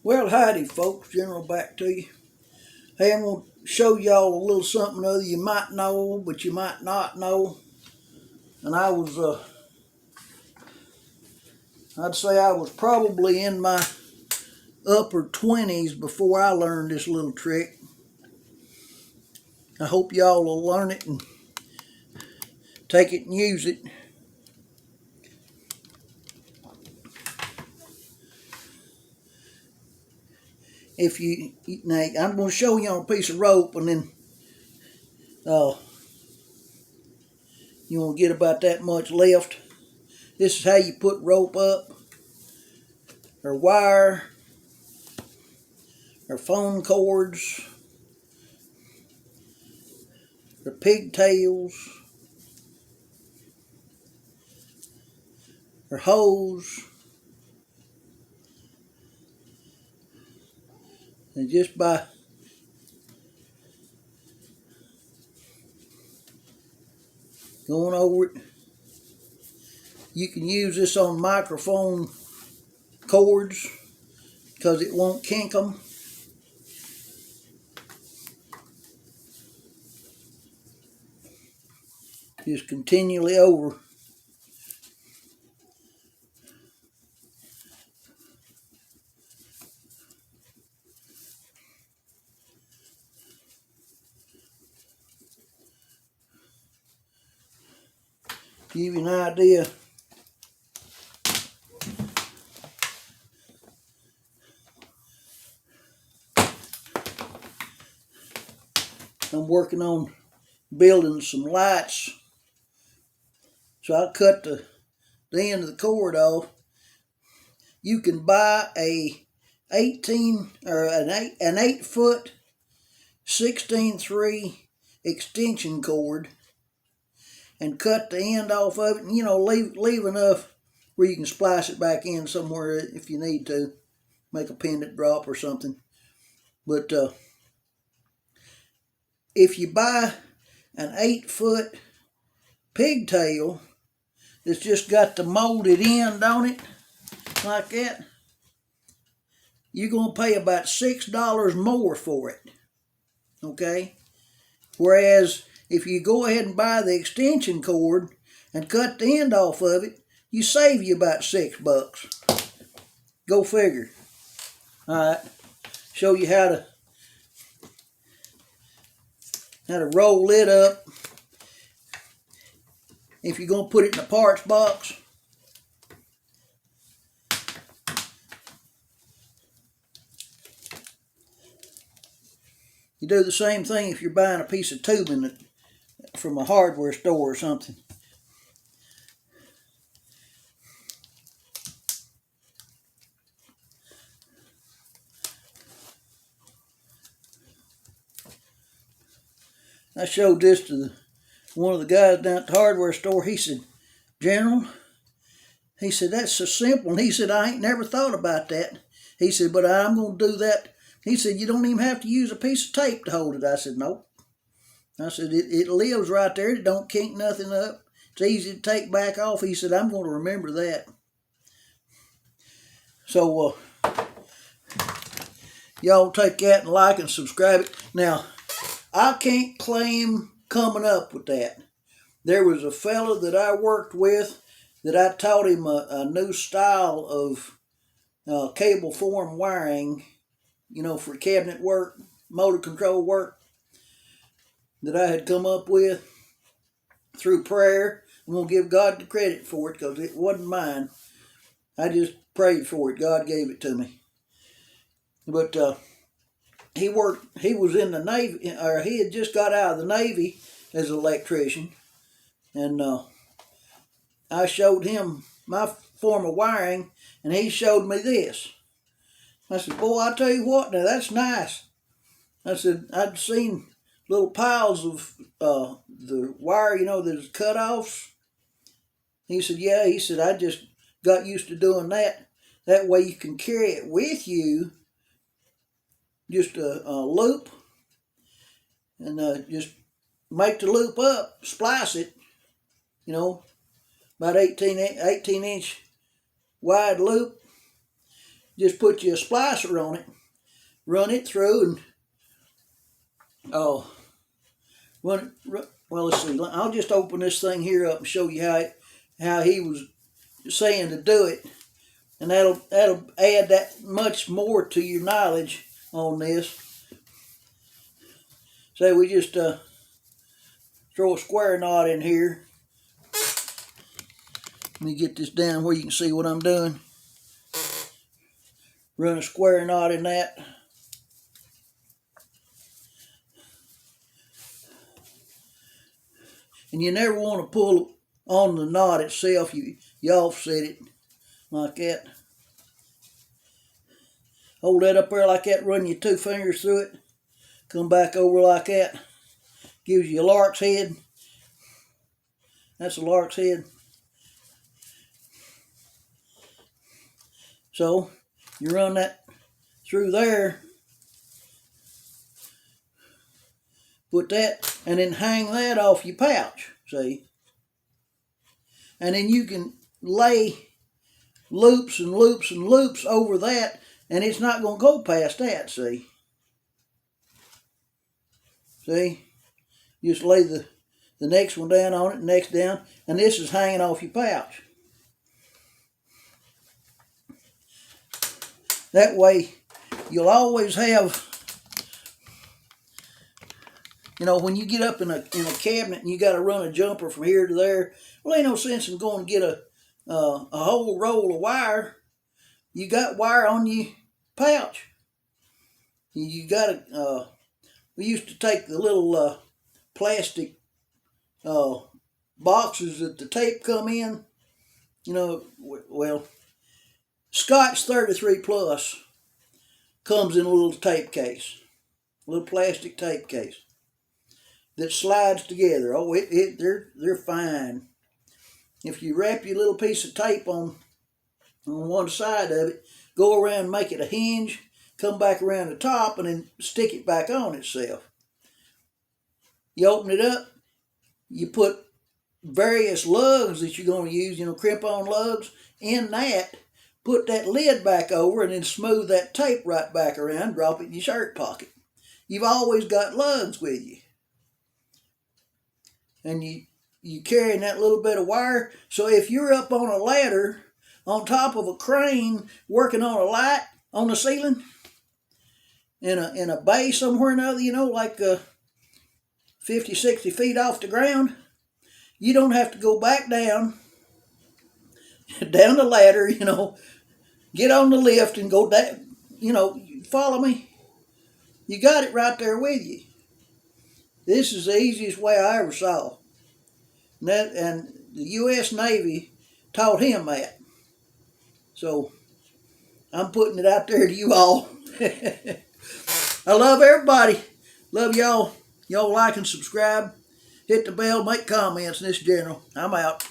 Well, howdy, folks. General back to you. Hey, I'm going to show y'all a little something other you might know, but you might not know. And I'd say I was probably in my upper 20s before I learned this little trick. I hope y'all will learn it and take it and use it. Now, I'm going to show you on a piece of rope, and then you want to get about that much left. This is how you put rope up, or wire, or phone cords, or pigtails, or hose. And just by going over it, you can use this on microphone cords because it won't kink them. Just continually over. Give you an idea. I'm working on building some lights. So I cut the end of the cord off. You can buy an 8-foot 16-3 extension cord and cut the end off of it, and leave enough where you can splice it back in somewhere if you need to, make a pendant drop or something. But if you buy an 8-foot pigtail that's just got the molded end on it like that, you're going to pay about $6 more for it, okay? Whereas if you go ahead and buy the extension cord and cut the end off of it, you save you about $6. Go figure. All right, show you how to roll it up. If you're going to put it in a parts box, you do the same thing if you're buying a piece of tubing from a hardware store or something. I showed this to one of the guys down at the hardware store. He said, "General," he said, "that's so simple." And he said, "I ain't never thought about that." He said, "But I'm going to do that." He said, "You don't even have to use a piece of tape to hold it." I said, "Nope." I said, it lives right there. It don't kink nothing up. It's easy to take back off." He said, "I'm going to remember that." So y'all take that and like and subscribe it. Now, I can't claim coming up with that. There was a fella that I worked with that I taught him a new style of cable form wiring, for cabinet work, motor control work, that I had come up with through prayer. I'm going to give God the credit for it because it wasn't mine. I just prayed for it. God gave it to me. But he was in the Navy, or he had just got out of the Navy as an electrician. And I showed him my form of wiring, and he showed me this. I said, "Boy, I tell you what, now that's nice." I said, I'd seen little piles of the wire, there's cut-offs. He said, "Yeah." He said, "I just got used to doing that. That way you can carry it with you, just a loop, and just make the loop up, splice it, about 18-inch wide loop, just put you a splicer on it, run it through, and well, let's see. I'll just open this thing here up and show you how he was saying to do it, and that'll add that much more to your knowledge on this. So we just throw a square knot in here. Let me get this down where you can see what I'm doing. Run a square knot in that. And you never want to pull on the knot itself. You offset it like that. Hold that up there like that, run your 2 fingers through it. Come back over like that. Gives you a lark's head. That's a lark's head. So you run that through there. Put that, and then hang that off your pouch, see? And then you can lay loops and loops and loops over that, and it's not going to go past that, see? See? Just lay the next one down on it, next down, and this is hanging off your pouch. That way, you'll always have, you know, when you get up in a cabinet and you got to run a jumper from here to there, well, ain't no sense in going to get a whole roll of wire. You got wire on your pouch. You got to, we used to take the little plastic boxes that the tape come in, you know, well, Scotch 33 Plus comes in a little tape case, a little plastic tape case that slides together. Oh, they're fine. If you wrap your little piece of tape on one side of it, go around, make it a hinge, come back around the top, and then stick it back on itself. You open it up, you put various lugs that you're going to use, you know, crimp-on lugs, in that. Put that lid back over and then smooth that tape right back around, drop it in your shirt pocket. You've always got lugs with you. And you carrying that little bit of wire. So if you're up on a ladder, on top of a crane, working on a light on the ceiling, in a bay somewhere or another, you know, like 50, 60 feet off the ground, you don't have to go back down the ladder, you know, get on the lift and go down, you know, follow me? You got it right there with you. This is the easiest way I ever saw. And the US Navy taught him that. So I'm putting it out there to you all. I love everybody. Love y'all. Y'all like and subscribe. Hit the bell, make comments, and this general. I'm out.